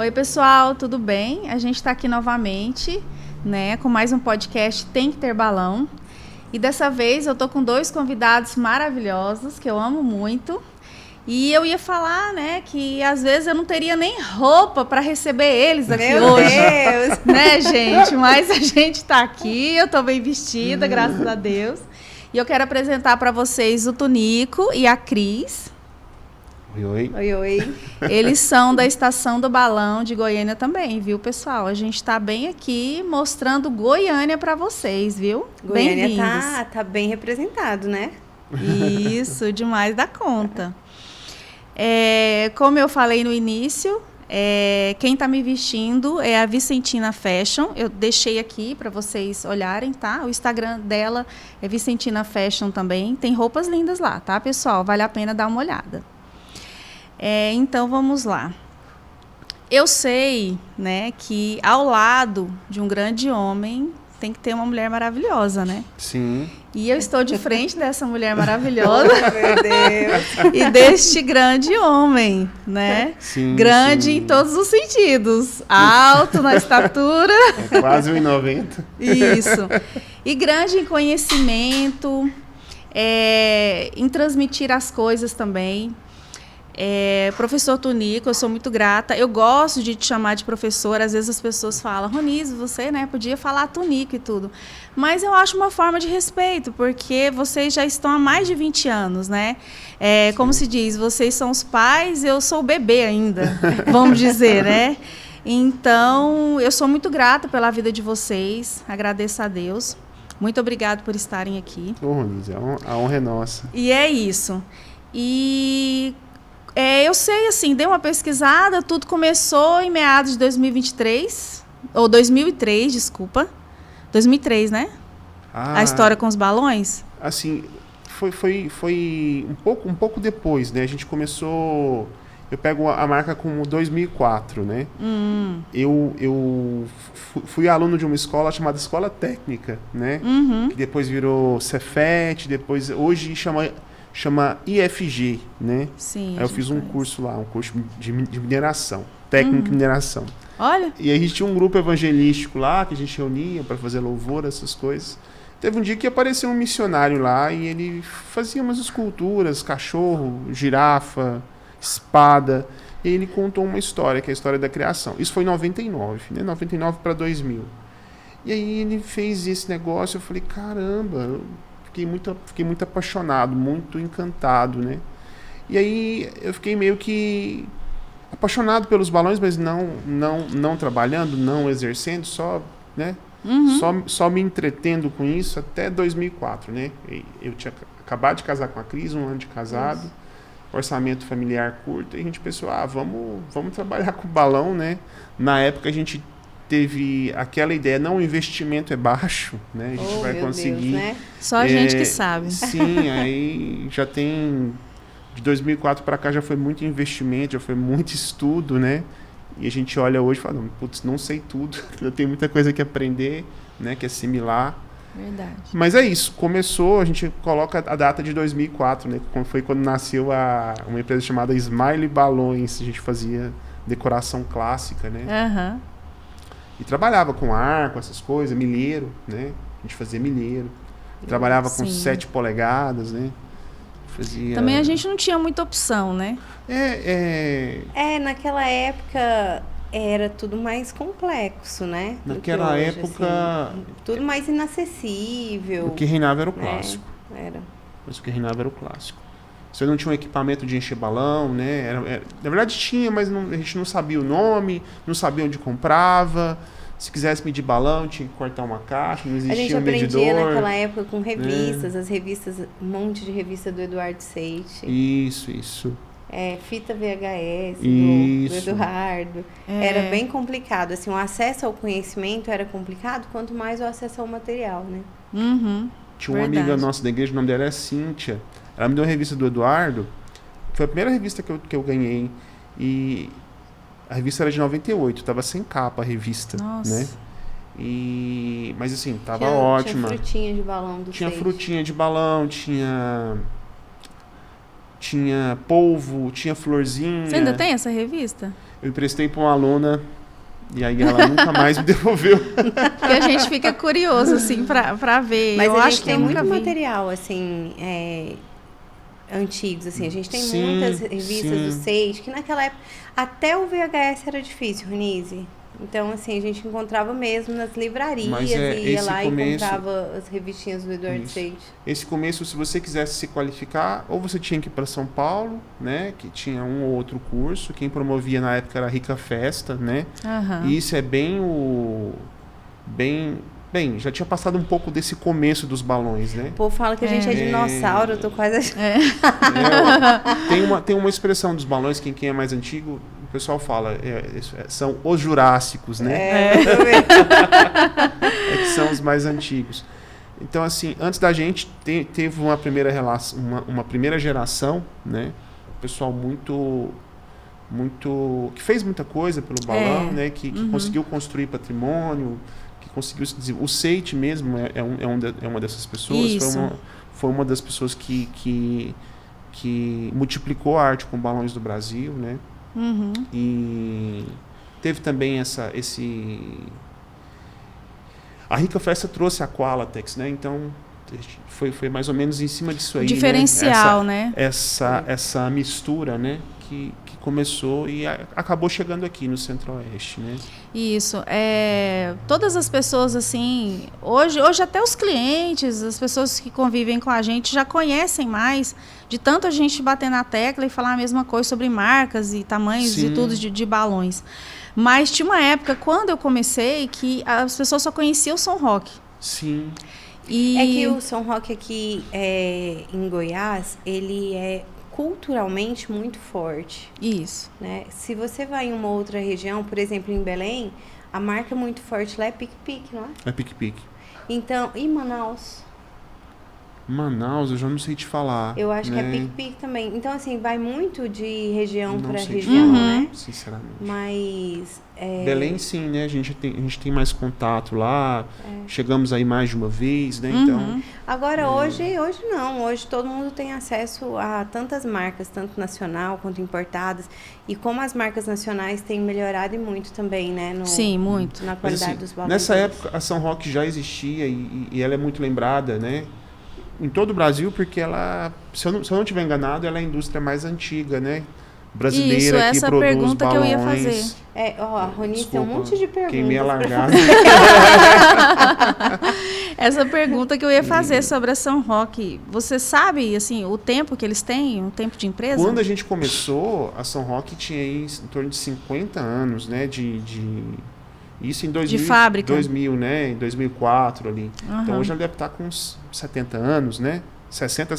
Oi, pessoal, tudo bem? A gente está aqui novamente, né, com mais um podcast Tem que Ter Balão. E dessa vez eu tô com 2 convidados maravilhosos, que eu amo muito. E eu ia falar, né, que às vezes eu não teria nem roupa para receber eles aqui hoje. Meu Deus! Né, gente? Mas a gente tá aqui, eu tô bem vestida, graças a Deus. E eu quero apresentar para vocês o Tunico e a Cris. Oi, oi. Oi, oi. Eles são da Estação do Balão de Goiânia também, viu, pessoal? A gente tá bem aqui mostrando Goiânia para vocês, viu? Goiânia tá bem representado, né? Isso, demais da conta. Como eu falei no início, quem está me vestindo é a Vicentina Fashion. Eu deixei aqui para vocês olharem, tá? O Instagram dela é Vicentina Fashion também. Tem roupas lindas lá, tá, pessoal? Vale a pena dar uma olhada. Então, vamos lá. Eu sei, né, que ao lado de um grande homem tem que ter uma mulher maravilhosa, né? Sim. E eu estou de frente dessa mulher maravilhosa. Oh, meu Deus. E deste grande homem, né? Sim, grande sim. em todos os sentidos. Alto na estatura. É quase 1,90. Isso. E grande em conhecimento, em transmitir as coisas também. Professor Tunico, eu sou muito grata. Eu gosto de te chamar de professor. Às vezes as pessoas falam, Ronise, você, né, podia falar Tunico e tudo. Mas eu acho uma forma de respeito, porque vocês já estão há mais de 20 anos, né? Como se diz, vocês são os pais, eu sou o bebê ainda, vamos dizer, né? Então, eu sou muito grata pela vida de vocês. Agradeço a Deus. Muito obrigada por estarem aqui. Ô, Ronise, a honra é nossa. E é isso. Eu sei, assim, dei uma pesquisada, tudo começou em meados de 2023, ou 2003, desculpa. 2003, né? A história com os balões? Assim, foi um pouco depois, né? A gente começou... Eu pego a marca como 2004, né? Eu fui aluno de uma escola chamada Escola Técnica, né? Que depois virou Cefet, depois... Hoje chama IFG, né? Sim. Aí eu fiz um curso lá, um curso de mineração, técnica em mineração. Olha. E aí a gente tinha um grupo evangelístico lá, que a gente reunia para fazer louvor, essas coisas. Teve um dia que apareceu um missionário lá e ele fazia umas esculturas, cachorro, girafa, espada. E ele contou uma história, que é a história da criação. Isso foi em 99, né? 99 para 2000. E aí ele fez esse negócio, eu falei, caramba... Fiquei muito apaixonado, muito encantado, né? E aí eu fiquei meio que apaixonado pelos balões, mas não trabalhando, não exercendo, só, né? Só me entretendo com isso até 2004, né? Eu tinha acabado de casar com a Cris, 1 ano de casado, orçamento familiar curto, e a gente pensou, vamos trabalhar com balão, né? Na época a gente teve aquela ideia, não, o investimento é baixo, né? A gente vai conseguir... Deus, né? Só a gente que sabe. Sim, aí já tem... De 2004 para cá já foi muito investimento, já foi muito estudo, né? E a gente olha hoje e fala, putz, não sei tudo, eu tenho muita coisa que aprender, né? Que assimilar. Verdade. Mas é isso, começou, a gente coloca a data de 2004, né? Foi quando nasceu uma empresa chamada Smile Balões, a gente fazia decoração clássica, né? E trabalhava com arco, essas coisas, milheiro, né? A gente fazia milheiro. Trabalhava com 7 polegadas, né? Fazia... Também a gente não tinha muita opção, né? Naquela época era tudo mais complexo, né? Naquela hoje, época... Assim, tudo mais inacessível. O que reinava era o clássico. Era. Mas o que reinava era o clássico. Você não tinha um equipamento de encher balão, né? Na verdade tinha, mas a gente não sabia o nome, não sabia onde comprava. Se quisesse medir balão, tinha que cortar uma caixa, não existia um medidor. A gente aprendia naquela época com revistas, as revistas, um monte de revista do Eduardo Seite. Isso. Fita VHS do Eduardo. Era bem complicado. Assim, o acesso ao conhecimento era complicado, quanto mais o acesso ao material, né? Tinha uma amiga nossa da igreja, o nome dela é Cíntia. Ela me deu uma revista do Eduardo. Foi a primeira revista que eu ganhei. E a revista era de 98, tava sem capa a revista. Nossa. Né? Mas assim, tava ótima. Tinha frutinha de balão do Tinha Seite. frutinha de balão, tinha polvo, tinha florzinha. Você ainda tem essa revista? Eu emprestei para uma aluna e aí ela nunca mais me devolveu. Porque a gente fica curioso, assim, pra ver. Mas eu a acho gente que tem eu muito nunca vi. material, assim, antigos, assim. A gente tem Sim, muitas revistas sim. do Sage, que naquela época, até o VHS era difícil, Ronise. Então, assim, a gente encontrava mesmo nas livrarias Mas e ia esse lá começo- e comprava as revistinhas do Eduardo Isso. Sage. Esse começo, se você quisesse se qualificar, ou você tinha que ir para São Paulo, né, que tinha um ou outro curso. Quem promovia na época era a Rica Festa, né? Aham. E isso é bem, já tinha passado um pouco desse começo dos balões, né? O povo fala que a gente é dinossauro, eu tô quase... Tem uma expressão dos balões, quem é mais antigo, o pessoal fala, são os jurássicos, né? eu tô vendo. É que são os mais antigos. Então, assim, antes da gente, teve uma primeira geração, né? O pessoal muito que fez muita coisa pelo balão, né? Que conseguiu construir patrimônio, que conseguiu se desenvolver. O Seite mesmo é uma dessas pessoas. Isso. Foi uma das pessoas que multiplicou a arte com balões do Brasil, né? Uhum. E teve também a Rica Festa trouxe a Qualatex, né? Então foi mais ou menos em cima disso aí, Diferencial, né? Essa mistura, né? Que começou e acabou chegando aqui no Centro-Oeste, né? Isso. Todas as pessoas, assim, hoje até os clientes, as pessoas que convivem com a gente já conhecem mais, de tanto a gente bater na tecla e falar a mesma coisa sobre marcas e tamanhos Sim. e tudo de balões. Mas tinha uma época, quando eu comecei, que as pessoas só conheciam o Som Rock. Sim. E... É que o Som Rock aqui em Goiás, ele é culturalmente muito forte. Isso. Né? Se você vai em uma outra região, por exemplo, em Belém, a marca muito forte lá é Pique-Pique, não é? É pique-pique. Então, e Manaus? Manaus, eu já não sei te falar. Eu acho que é né? Pique-Pique também. Então, assim, vai muito de região Não para sei te região, falar, né? sinceramente. Mas... Belém, sim, né? A gente tem mais contato lá. Chegamos aí mais de uma vez, né? Então, Agora, hoje não. Hoje todo mundo tem acesso a tantas marcas, tanto nacional quanto importadas. E como as marcas nacionais têm melhorado e muito também, né? Sim, muito. Na mas, qualidade assim, dos balões. nessa deles. época, a São Roque já existia e ela é muito lembrada, né? Em todo o Brasil, porque ela, se eu não estiver enganado, ela é a indústria mais antiga, né? Brasileira Isso, que essa produz pergunta balões. que eu ia fazer. A Ronice tem um Desculpa, monte de perguntas. queimei a pra largada. Essa pergunta que eu ia fazer sobre a São Roque. Você sabe, assim, o tempo que eles têm? O tempo de empresa? Quando a gente começou, a São Roque tinha aí em torno de 50 anos, né? Isso em 2000, De fábrica. 2000, né? Em 2004 ali. Aham. Então hoje ela deve estar com uns 70 anos, né? 60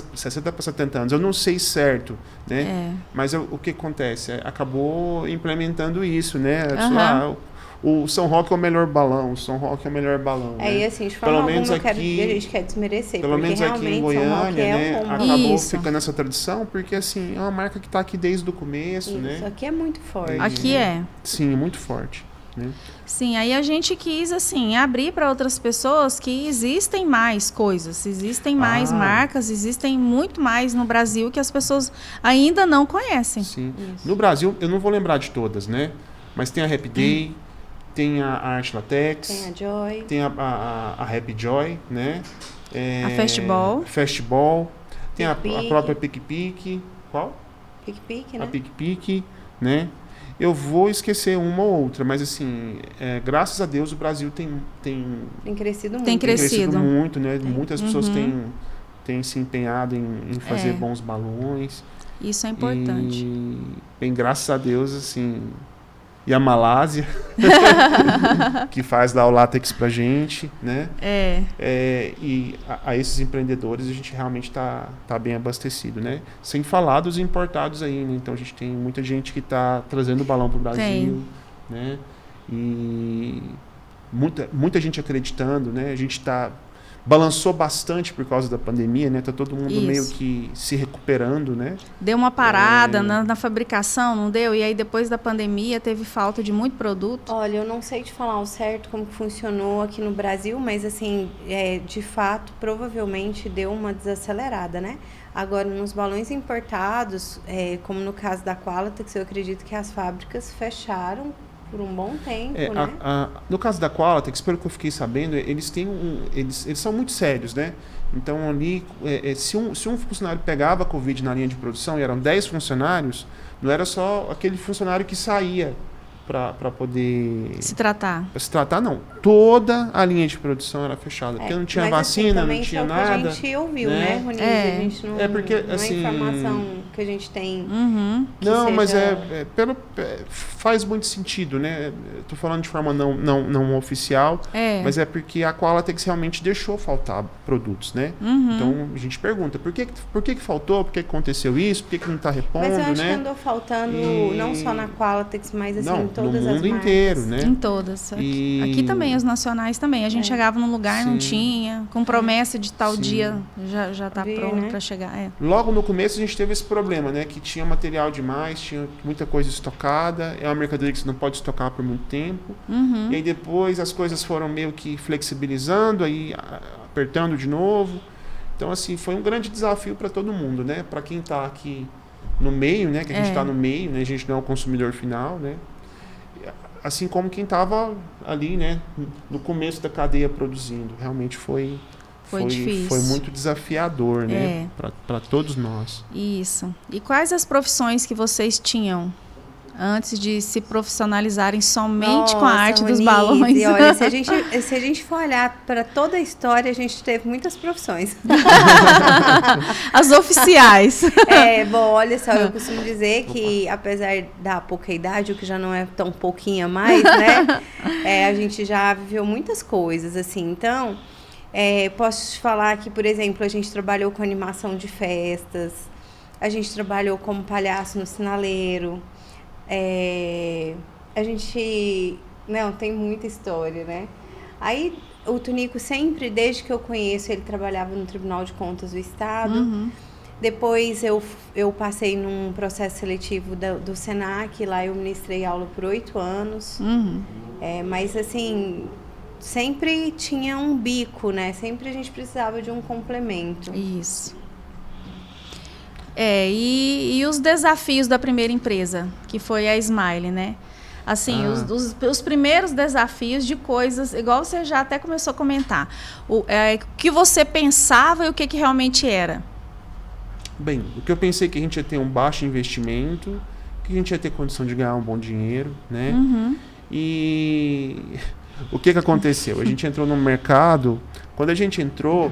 para 70 anos. Eu não sei certo, né? Mas o que acontece? Acabou implementando isso, né? Aham. O São Roque é o melhor balão, o São Roque é o melhor balão. E né? assim, de forma Pelo menos alguma, a aqui, gente quer desmerecer. Pelo porque menos aqui em realmente São Roque Goiânia, né? é um Acabou Isso. ficando essa tradição, porque assim, é uma marca que está aqui desde o começo, Isso né? aqui é muito forte. Aqui é. Sim, muito forte. Né? Sim, aí a gente quis, assim, abrir para outras pessoas que existem mais coisas, existem mais marcas, existem muito mais no Brasil que as pessoas ainda não conhecem. Sim. Isso. No Brasil, eu não vou lembrar de todas, né? Mas tem a Happy Day, tem a Arte Latex, Tem a Joy. tem a Happy Joy, né? A Fastball. Fastball. Tem a Pique-Pique. própria Pique-Pique. Qual? Pique-Pique, A né? Pique-Pique, né? Eu vou esquecer uma ou outra, mas assim, graças a Deus o Brasil tem Tem crescido muito. Tem crescido crescido. muito, né? Muitas pessoas Uhum. têm se empenhado em fazer bons balões. Isso é importante. E, bem, graças a Deus, assim, e a Malásia, que faz lá o látex pra gente, né? E a esses empreendedores a gente realmente tá bem abastecido, né? Sem falar dos importados aí, né? Então a gente tem muita gente que tá trazendo balão pro Brasil, né? E muita gente acreditando, né? A gente balançou bastante por causa da pandemia, né? Tá todo mundo Isso. meio que se recuperando, né? Deu uma parada na fabricação, não deu? E aí depois da pandemia teve falta de muito produto. Olha, eu não sei te falar ao certo como que funcionou aqui no Brasil, mas assim, de fato, provavelmente deu uma desacelerada, né? Agora, nos balões importados, como no caso da Qualitex, eu acredito que as fábricas fecharam por um bom tempo, né? No caso da Qualitex, pelo que eu fiquei sabendo, eles são muito sérios, né? Então, ali, se um funcionário pegava Covid na linha de produção, e eram 10 funcionários, não era só aquele funcionário que saía para poder... Se tratar, não. Toda a linha de produção era fechada. Porque não tinha vacina, assim, não tinha nada. Que a gente ouviu, né, Ronise? A gente não, porque, assim, não é informação que a gente tem. Não, mas faz muito sentido, né? Estou falando de forma não oficial, mas é porque a Qualitex realmente deixou faltar produtos, né? Então a gente pergunta, por que faltou? Por que aconteceu isso? Por que não está repondo, né? Mas eu acho que andou faltando não só na Qualitex, mas assim, em todas no mundo as inteiro, né? Em todas. Aqui também, os nacionais também. A gente chegava num lugar e não tinha, com promessa de tal dia já tá pronto, né, para chegar. Logo no começo a gente teve esse problema, né? Que tinha material demais, tinha muita coisa estocada, é uma mercadoria que você não pode estocar por muito tempo. E aí depois as coisas foram meio que flexibilizando, aí apertando de novo. Então, assim, foi um grande desafio para todo mundo, né? Para quem está aqui no meio, né? Que a gente está no meio, né? A gente não é o consumidor final, né? Assim como quem estava ali, né? No começo da cadeia produzindo. Realmente foi difícil. Foi muito desafiador, né? Para todos nós. Isso. E quais as profissões que vocês tinham antes de se profissionalizarem somente com a arte dos balões? E olha, se a gente for olhar para toda a história, a gente teve muitas profissões. As oficiais. Bom, olha só, eu costumo dizer que, apesar da pouca idade, o que já não é tão pouquinho a mais, né? A gente já viveu muitas coisas, assim. Então, posso te falar que, por exemplo, a gente trabalhou com animação de festas, a gente trabalhou como palhaço no sinaleiro. A gente... Não, tem muita história, né? Aí, o Tunico sempre, desde que eu conheço, ele trabalhava no Tribunal de Contas do Estado. Depois, eu passei num processo seletivo do Senac, lá eu ministrei aula por 8 anos. Mas, assim, sempre tinha um bico, né? Sempre a gente precisava de um complemento. Isso. E os desafios da primeira empresa, que foi a Smile, né? Assim, os primeiros desafios de coisas, igual você já até começou a comentar. O que você pensava e o que realmente era? Bem, o que eu pensei que a gente ia ter um baixo investimento, que a gente ia ter condição de ganhar um bom dinheiro, né? E o que aconteceu? A gente entrou no mercado, quando a gente entrou...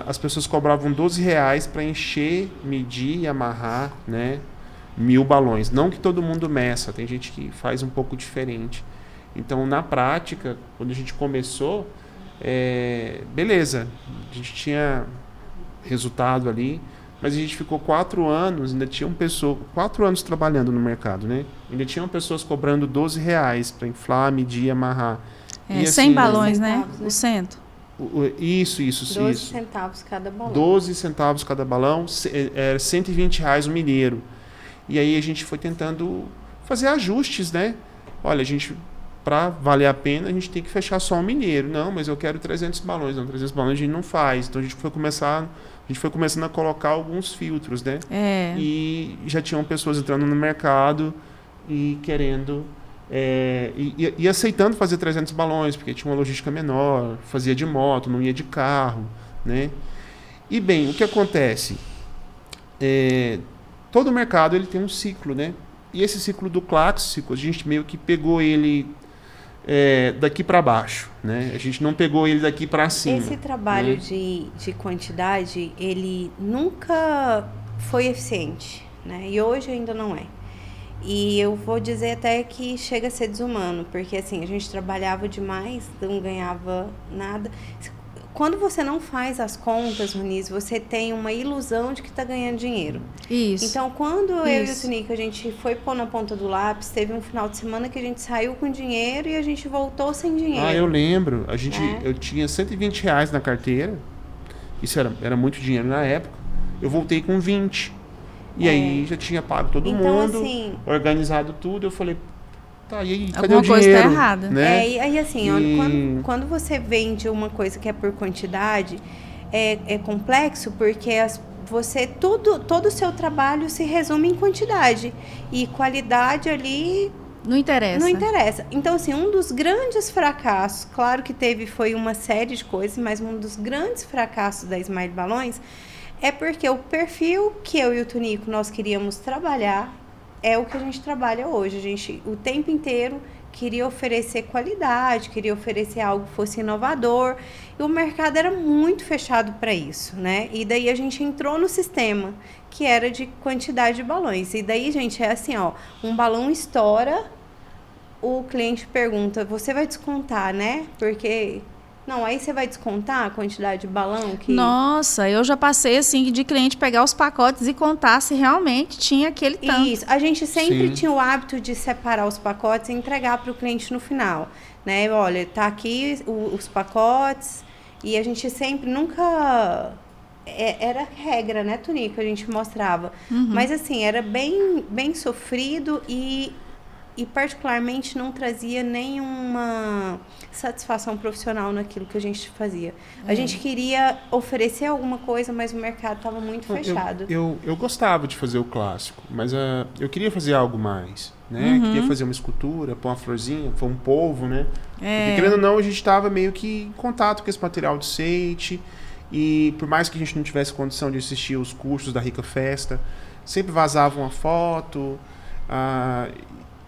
as pessoas cobravam R$12 para encher, medir e amarrar, né, 1.000 balões. Não que todo mundo meça, tem gente que faz um pouco diferente. Então, na prática, quando a gente começou, beleza, a gente tinha resultado ali, mas a gente ficou 4 anos, ainda tinham pessoas, 4 anos trabalhando no mercado, né? Ainda tinham pessoas cobrando R$12 para inflar, medir e amarrar. E 100 balões, né? O cento. Isso. 12 centavos cada balão. 12 centavos cada balão, era R$120 o milheiro. E aí a gente foi tentando fazer ajustes, né? Olha, para valer a pena, a gente tem que fechar só um milheiro. Não, mas eu quero 300 balões. Não, 300 balões a gente não faz. Então a gente foi começando a colocar alguns filtros, né? E já tinham pessoas entrando no mercado e querendo... e aceitando fazer 300 balões, porque tinha uma logística menor, fazia de moto, não ia de carro, né? E bem, o que acontece? Todo mercado ele tem um ciclo, né? E esse ciclo do clássico, a gente meio que pegou ele daqui para baixo, né? A gente não pegou ele daqui para cima. Esse trabalho de quantidade, ele nunca foi eficiente, né? E hoje ainda não é. E eu vou dizer até que chega a ser desumano, porque assim, a gente trabalhava demais, não ganhava nada. Quando você não faz as contas, Ronise, você tem uma ilusão de que está ganhando dinheiro. Isso. Então, quando eu e o Tunico, a gente foi pôr na ponta do lápis, teve um final de semana que a gente saiu com dinheiro e a gente voltou sem dinheiro. Eu lembro. Eu tinha R$120 na carteira. Isso era muito dinheiro na época. Eu voltei com 20. E aí já tinha pago todo mundo, assim, organizado tudo. Eu falei, tá, e aí, cadê o dinheiro? Alguma coisa tá errada. Né? E aí assim, quando você vende uma coisa que é por quantidade, é complexo porque todo o seu trabalho se resume em quantidade. E qualidade ali Não interessa. não interessa. Então, assim, um dos grandes fracassos, claro que foi uma série de coisas, mas um dos grandes fracassos da Smile Balões é porque o perfil que eu e o Tunico nós queríamos trabalhar é o que a gente trabalha hoje. A gente, o tempo inteiro, queria oferecer qualidade, queria oferecer algo que fosse inovador. E o mercado era muito fechado para isso, né? E daí a gente entrou no sistema, que era de quantidade de balões. E daí, gente, é assim, ó, um balão estoura, o cliente pergunta, você vai descontar, né? Porque... Não, aí você vai descontar a quantidade de balão que... Nossa, eu já passei assim de cliente pegar os pacotes e contar se realmente tinha aquele tanto. Isso, a gente sempre Sim. tinha o hábito de separar os pacotes e entregar para o cliente no final, né? Olha, tá aqui os pacotes e a gente sempre, nunca... Era regra, né, Tunico? A gente mostrava. Mas assim, era bem sofrido e particularmente não trazia nenhuma satisfação profissional naquilo que a gente fazia. A gente queria oferecer alguma coisa, mas o mercado estava muito fechado. Eu gostava de fazer o clássico, mas eu queria fazer algo mais, né? Queria fazer uma escultura, pôr uma florzinha, pôr um polvo, né? Porque, querendo ou não, a gente estava meio que em contato com esse material de Seite, e por mais que a gente não tivesse condição de assistir os cursos da Rica Festa, sempre vazava uma foto,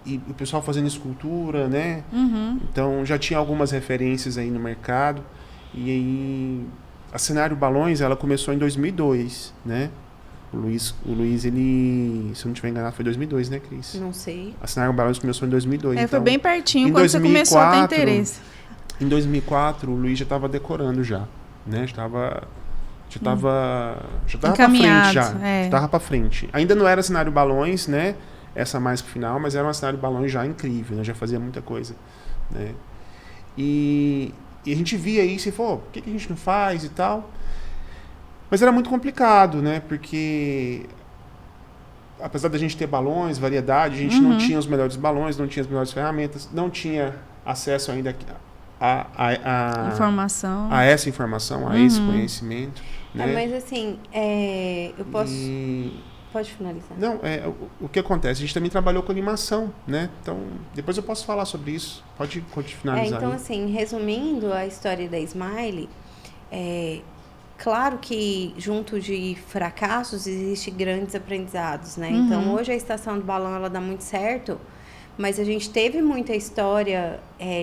e o pessoal fazendo escultura, né? Então já tinha algumas referências aí no mercado. E aí a Cenário Balões, ela começou em 2002, né? O Luiz, ele, se eu não estiver enganado, foi 2002, né, Cris? Não sei. A Cenário Balões começou em 2002. Foi então, bem pertinho em quando 2004, você começou a ter interesse. Em 2004, o Luiz já estava decorando já, né? Já estava para frente já. Estava para frente. Ainda não era Cenário Balões, né? Essa mais pro final, mas era uma Cenário Balões já incrível, né? Já fazia muita coisa, né? E a gente via isso e falou, por que a gente não faz e tal? Mas era muito complicado, né? Porque apesar da gente ter balões, variedade, a gente não tinha os melhores balões, não tinha as melhores ferramentas, não tinha acesso ainda a Informação. A essa informação, a esse conhecimento, né? Mas assim, eu posso... Pode finalizar. Não, o que acontece? A gente também trabalhou com animação, né? Então, depois eu posso falar sobre isso. Pode finalizar. Então, aí. assim, resumindo a história da Smile, claro que junto de fracassos existem grandes aprendizados, né? Então, hoje a Estação do Balão, ela dá muito certo, mas a gente teve muita história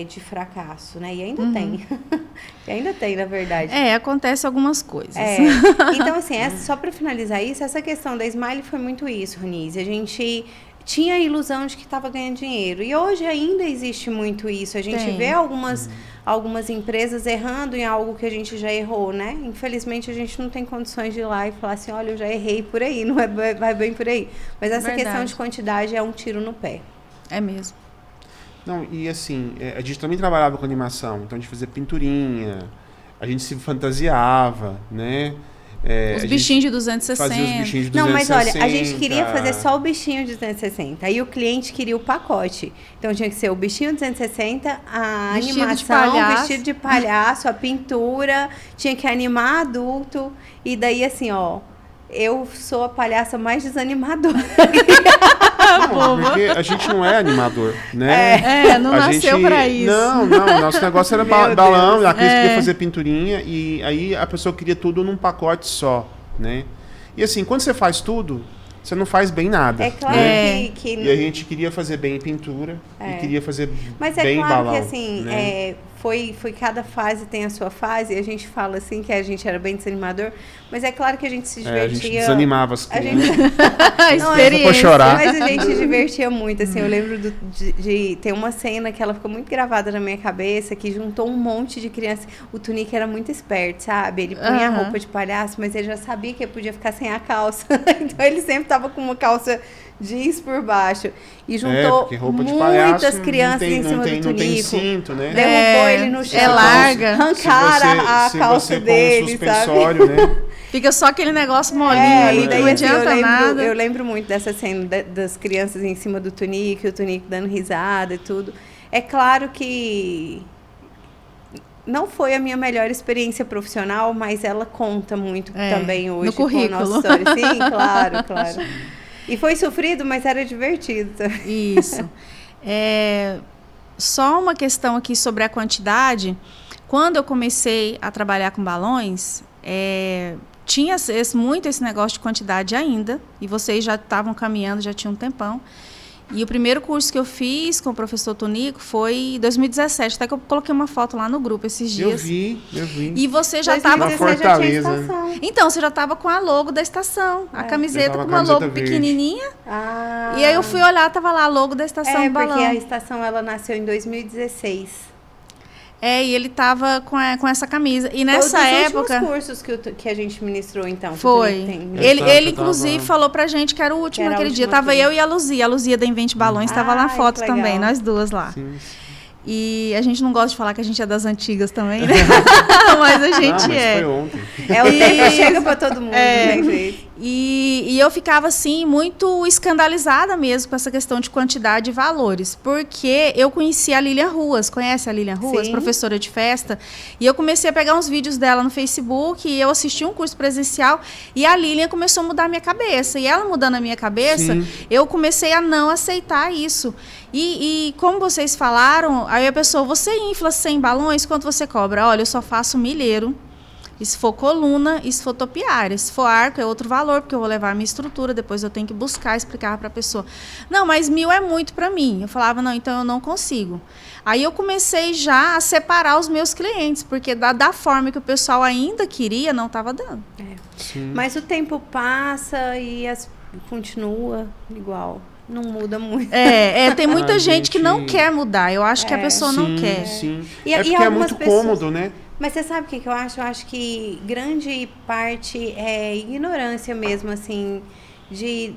de fracasso, né? E ainda tem. E ainda tem, na verdade. Acontece algumas coisas. Então, assim, só para finalizar isso, essa questão da Smile foi muito isso, Ronise. A gente tinha a ilusão de que estava ganhando dinheiro. E hoje ainda existe muito isso. A gente vê algumas empresas errando em algo que a gente já errou, né? Infelizmente, a gente não tem condições de ir lá e falar assim, olha, eu já errei por aí, não vai bem por aí. Mas essa questão de quantidade é um tiro no pé. É mesmo. Não, e assim, a gente também trabalhava com animação, então a gente fazia pinturinha, a gente se fantasiava, né? Os bichinhos de 260. Fazia os bichinhos de 260. Não, mas olha, a gente queria fazer só o bichinho de 260. Aí o cliente queria o pacote. Então tinha que ser o bichinho 260, a animação, o vestido de palhaço, a pintura, tinha que animar adulto. E daí assim, ó, eu sou a palhaça mais desanimadora. Não, porque a gente não é animador, né? Não nasceu pra isso. Não, nosso negócio era balão, a Cris queria fazer pinturinha, e aí a pessoa queria tudo num pacote só, né? E assim, quando você faz tudo, você não faz bem nada. É claro, né? que... E a gente queria fazer bem pintura, e queria fazer mas bem balão. Mas é claro que assim, né? Foi cada fase tem a sua fase, e a gente fala assim que a gente era bem desanimador, mas é claro que a gente se divertia. A gente desanimava as crianças. Experiência. Chorar. Mas a gente se divertia muito, assim, eu lembro de ter uma cena que ela ficou muito gravada na minha cabeça, que juntou um monte de crianças. O Tunico era muito esperto, sabe? Ele punha a roupa de palhaço, mas ele já sabia que ele podia ficar sem a calça. Então ele sempre tava com uma calça jeans por baixo. E juntou muitas crianças em cima do Tunico. Não tem cinto, né? Derrubou ele no chão. Larga. Arrancaram a calça dele, sabe? Né? Fica só aquele negócio molinho, e daí, não adianta nada. Eu lembro muito dessa cena das crianças em cima do Tunico, e o Tunico dando risada e tudo. É claro que não foi a minha melhor experiência profissional, mas ela conta muito também hoje no currículo. Com a nossa história. Sim, claro, claro. E foi sofrido, mas era divertido. Isso. Só uma questão aqui sobre a quantidade. Quando eu comecei a trabalhar com balões, tinha muito esse negócio de quantidade ainda, e vocês já estavam caminhando, já tinha um tempão. E o primeiro curso que eu fiz com o professor Tonico foi em 2017, até que eu coloquei uma foto lá no grupo esses dias. Eu vi. E você já estava... Na Fortaleza. Então, você já estava com a logo da estação, a camiseta com uma logo verde. Pequenininha. E aí eu fui olhar, estava lá a logo da estação do balão. Porque a estação ela nasceu em 2016. E ele estava com essa camisa. E nessa época... Foi um dos últimos cursos que a gente ministrou, então. Foi. Ele inclusive, falou pra gente que era o último naquele dia. Tava eu e a Luzia da Invente Balões, estava na foto também, nós duas lá. Sim. E a gente não gosta de falar que a gente é das antigas também, né? Mas a gente foi ontem. O tempo chega pra todo mundo, né, gente? E eu ficava, assim, muito escandalizada mesmo com essa questão de quantidade e valores. Porque eu conheci a Lilian Ruas. Conhece a Lilian Ruas? Sim. Professora de festa. E eu comecei a pegar uns vídeos dela no Facebook e eu assisti um curso presencial e a Lilian começou a mudar a minha cabeça. E ela mudando a minha cabeça, eu comecei a não aceitar isso. E como vocês falaram, aí a pessoa, você infla 100 balões, quanto você cobra? Olha, eu só faço milheiro. E se for coluna, e se for topiária. Se for arco, é outro valor, porque eu vou levar a minha estrutura, depois eu tenho que buscar, explicar para a pessoa. Não, mas 1.000 é muito para mim. Eu falava, não, então eu não consigo. Aí eu comecei já a separar os meus clientes, porque da forma que o pessoal ainda queria, não estava dando. Mas o tempo passa e continua igual. Não muda muito. Tem muita gente que não quer mudar. Eu acho que a pessoa não quer. Sim. Porque é muito cômodo, né? Mas você sabe o que eu acho? Eu acho que grande parte é ignorância mesmo, assim, de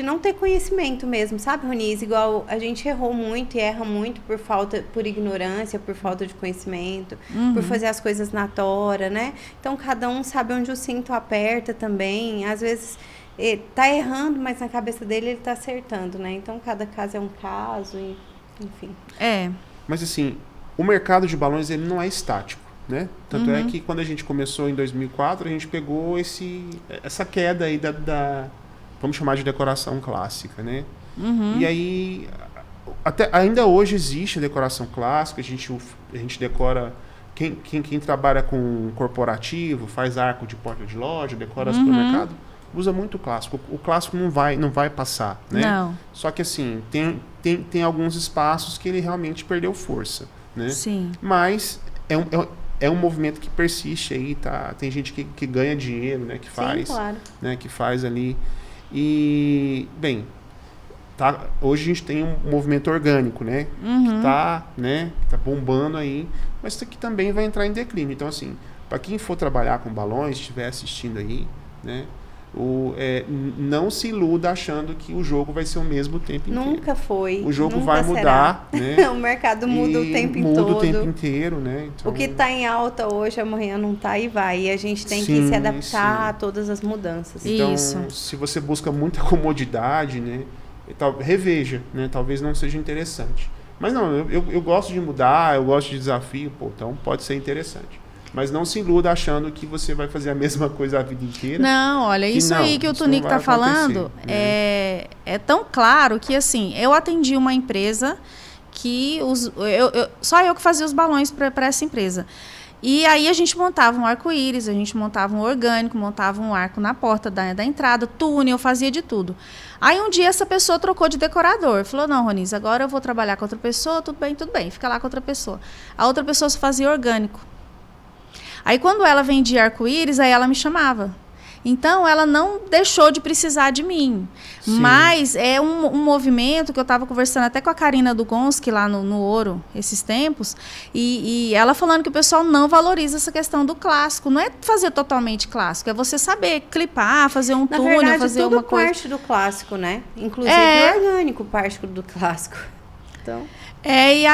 não ter conhecimento mesmo, sabe, Ronise? Igual a gente errou muito e erra muito por ignorância, por falta de conhecimento, por fazer as coisas na tora, né? Então, cada um sabe onde o cinto aperta também. Às vezes, tá errando, mas na cabeça dele ele tá acertando, né? Então, cada caso é um caso, enfim. Mas, assim, o mercado de balões ele não é estático, né? Tanto é que quando a gente começou em 2004, a gente pegou essa queda aí vamos chamar de decoração clássica, né? E aí, ainda hoje existe a decoração clássica, a gente decora, quem trabalha com corporativo, faz arco de porta de loja, decora supermercado, usa muito o clássico. O clássico não vai passar, né? Não. Só que assim, tem alguns espaços que ele realmente perdeu força, né? Sim. Mas é um movimento que persiste aí, tá? Tem gente que ganha dinheiro, né? Que faz, sim, claro. Né? Que faz ali. E, bem, hoje a gente tem um movimento orgânico, né? Que tá bombando aí, mas isso aqui também vai entrar em declínio. Então, assim, para quem for trabalhar com balões, estiver assistindo aí, né? Não se iluda achando que o jogo vai ser o mesmo tempo inteiro. Nunca foi. O jogo vai mudar, né? O mercado muda o tempo todo. Muda o tempo inteiro, né? Então, o que está em alta hoje, amanhã não está e vai. E a gente tem que se adaptar a todas as mudanças. Então, se você busca muita comodidade, né? Reveja, né? Talvez não seja interessante. Mas não, eu gosto de mudar, eu gosto de desafio, então pode ser interessante. Mas não se iluda achando que você vai fazer a mesma coisa a vida inteira. Não, olha, aí que o Tonico está falando é tão claro que, assim, eu atendi uma empresa que só eu que fazia os balões para essa empresa. E aí a gente montava um arco-íris, a gente montava um orgânico, montava um arco na porta da entrada, túnel, fazia de tudo. Aí um dia essa pessoa trocou de decorador. Falou, não, Ronise, agora eu vou trabalhar com outra pessoa, tudo bem, fica lá com outra pessoa. A outra pessoa só fazia orgânico. Aí, quando ela vendia arco-íris, aí ela me chamava. Então, ela não deixou de precisar de mim. Sim. Mas é um movimento que eu estava conversando até com a Karina Dugonski lá no Ouro, esses tempos, e ela falando que o pessoal não valoriza essa questão do clássico. Não é fazer totalmente clássico, é você saber clipar, fazer um túnel, fazer uma coisa... parte do clássico, né? Inclusive o orgânico parte do clássico. Então... e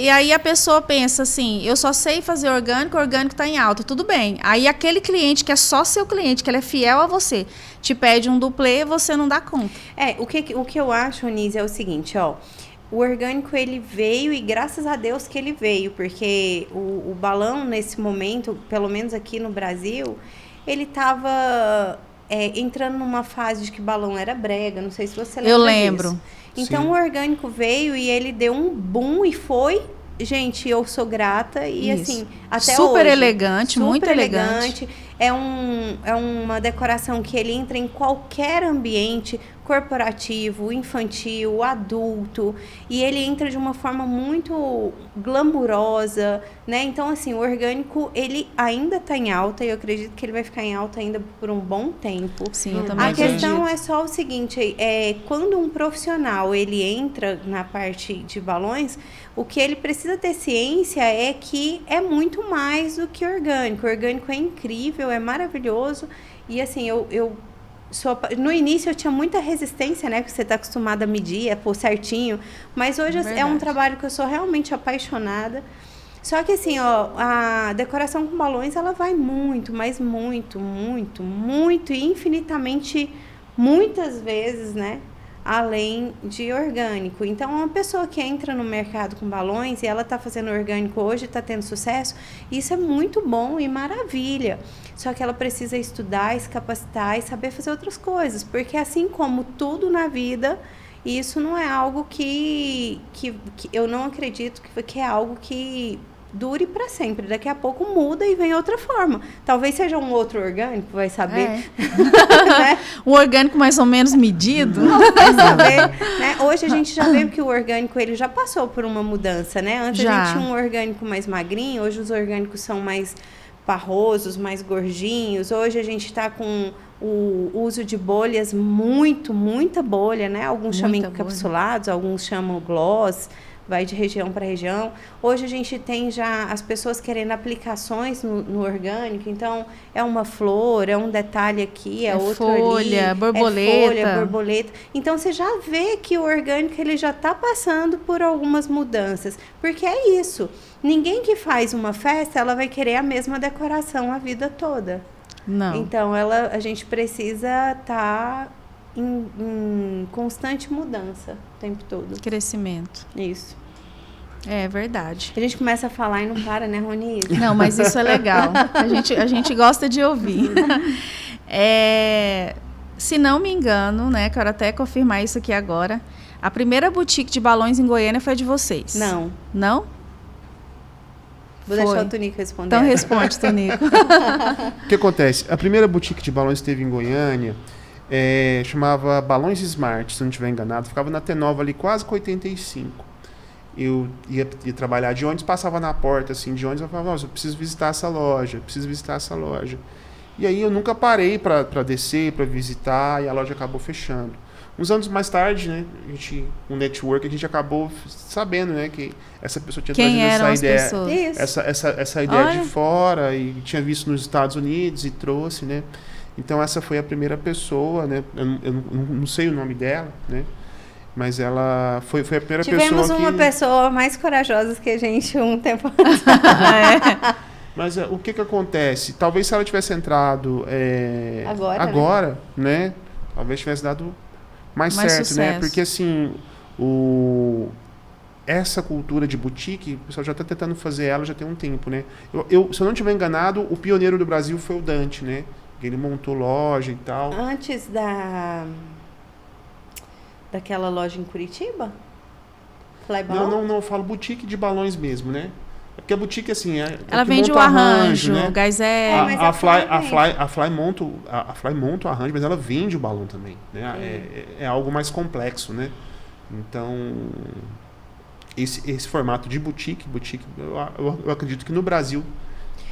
aí a pessoa pensa assim, eu só sei fazer orgânico está em alta, tudo bem. Aí aquele cliente que é só seu cliente, que ele é fiel a você, te pede um duplê, você não dá conta. O que eu acho, Ronise, é o seguinte, o orgânico ele veio e graças a Deus que ele veio, porque o balão nesse momento, pelo menos aqui no Brasil, ele estava entrando numa fase de que balão era brega, não sei se você lembra Eu lembro. disso. Então Sim. o orgânico veio e ele deu um boom e foi... Gente, eu sou grata e Isso. assim, até Super hoje... elegante, muito elegante. É uma decoração que ele entra em qualquer ambiente corporativo, infantil, adulto, e ele entra de uma forma muito glamurosa, né? Então, assim, o orgânico, ele ainda está em alta e eu acredito que ele vai ficar em alta ainda por um bom tempo. Sim, eu também A acredito. questão é só o seguinte, quando um profissional, ele entra na parte de balões, o que ele precisa ter ciência é que é muito mais do que orgânico. O orgânico é incrível, é maravilhoso. E assim, no início eu tinha muita resistência, né? Porque você está acostumada a medir, pôr certinho. Mas hoje é um trabalho que eu sou realmente apaixonada. Só que assim, ó, a decoração com balões, ela vai muito, mas muito, muito, muito e infinitamente, muitas vezes, né? Além de orgânico. Então, uma pessoa que entra no mercado com balões e ela está fazendo orgânico hoje, está tendo sucesso, isso é muito bom e maravilha. Só que ela precisa estudar, se capacitar e saber fazer outras coisas. Porque assim como tudo na vida, isso não é algo que eu não acredito que é algo que dure para sempre. Daqui a pouco muda e vem outra forma. Talvez seja um outro orgânico, vai saber. Né? Um orgânico mais ou menos medido. Vai saber, né? Hoje a gente já vê que o orgânico ele já passou por uma mudança, né? Antes a gente tinha um orgânico mais magrinho, hoje os orgânicos são mais parrosos, mais gordinhos. Hoje a gente está com o uso de bolhas, muita bolha, né? Alguns chamam encapsulados, alguns chamam gloss, vai de região para região. Hoje a gente tem já as pessoas querendo aplicações no orgânico, então é uma flor, é um detalhe aqui, é outro folha, ali, borboleta. Então você já vê que o orgânico ele já está passando por algumas mudanças, porque é isso. Ninguém que faz uma festa, ela vai querer a mesma decoração a vida toda. Não. Então a gente precisa estar em constante mudança o tempo todo. Crescimento. Isso. É verdade. A gente começa a falar e não para, né, Ronise? Não, mas isso é legal. A gente gosta de ouvir. Se não me engano, né, quero até confirmar isso aqui agora, a primeira boutique de balões em Goiânia foi de vocês. Não. Não? Vou deixar o Tonico responder. Então responde, Tonico. O que acontece? A primeira boutique de balões que teve em Goiânia chamava Balões Smart, se não estiver enganado. Ficava na T9 ali, quase com 85. Eu ia trabalhar de ônibus, passava na porta assim, de ônibus, eu falava, nossa, eu preciso visitar essa loja, E aí eu nunca parei para descer, para visitar, e a loja acabou fechando. Uns anos mais tarde, né, um network, a gente acabou sabendo, né, que essa pessoa tinha trazido essa ideia de fora e tinha visto nos Estados Unidos e trouxe, né. Então essa foi a primeira pessoa, né, eu não sei o nome dela, né, mas ela foi a primeira pessoa que... Tivemos uma pessoa mais corajosa que a gente um tempo atrás. Mas o que acontece? Talvez se ela tivesse entrado agora, né, talvez tivesse dado mais certo, sucesso, né? Porque assim, essa cultura de boutique, o pessoal já está tentando fazer ela já tem um tempo, né? Se eu não estiver enganado, o pioneiro do Brasil foi o Dante, né? Ele montou loja e tal. Antes daquela loja em Curitiba? Não, eu falo boutique de balões mesmo, né? Porque a boutique, assim, ela vende o arranjo, né? O gás a Fly monta o arranjo, mas ela vende o balão também, né? É algo mais complexo, né? Então, esse formato de boutique eu acredito que no Brasil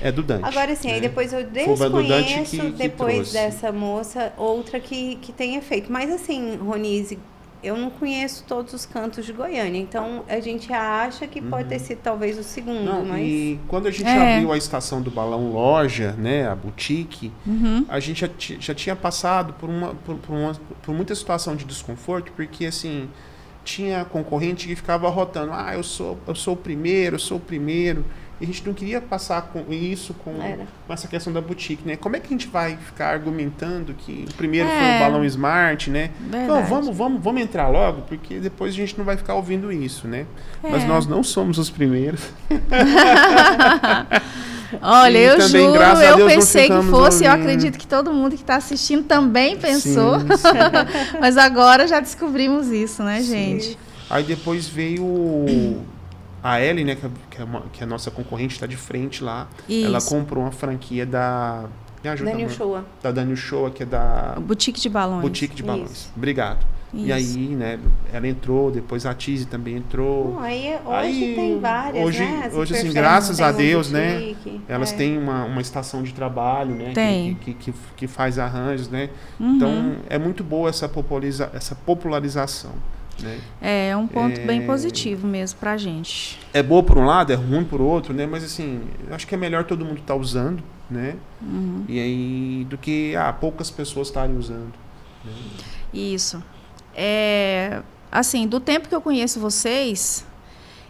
é do Dante. Agora sim, né? aí depois eu desconheço, depois dessa moça, outra que tenha feito. Mas assim, Ronise, eu não conheço todos os cantos de Goiânia, então a gente acha que pode ter sido talvez o segundo, mas... E quando a gente abriu a estação do balão loja, né, a boutique, a gente já tinha passado por muita situação de desconforto, porque assim, tinha concorrente que ficava rotando, eu sou o primeiro, eu sou o primeiro. E a gente não queria passar com isso, com essa questão da boutique, né? Como é que a gente vai ficar argumentando que o primeiro foi o balão Smart, né? Então, vamos entrar logo, porque depois a gente não vai ficar ouvindo isso, né? Mas nós não somos os primeiros. Olha, eu também, juro, eu pensei que fosse, ouvindo. eu acredito que todo mundo que está assistindo também pensou. Sim, sim. Mas agora já descobrimos isso, né, gente? Sim. Aí depois veio a Ellen, né, que é a nossa concorrente, está de frente lá. Isso. Ela comprou uma franquia da... Me ajuda, Daniel Shoa. Da Daniel Shoa, que é da... Boutique de Balões. Boutique de Balões. Isso. Obrigado. Isso. E aí, né, ela entrou, depois a Tizi também entrou. Hoje tem várias, né? Hoje, assim, graças a Deus, né? Elas têm uma estação de trabalho, né? Tem. Que faz arranjos, né? Então, é muito boa essa popularização. Né? É um ponto bem positivo mesmo pra gente. É boa por um lado, é ruim por outro, né? Mas assim, eu acho que é melhor todo mundo estar usando, né? E aí, do que poucas pessoas estarem usando. Né? Isso. Assim, do tempo que eu conheço vocês,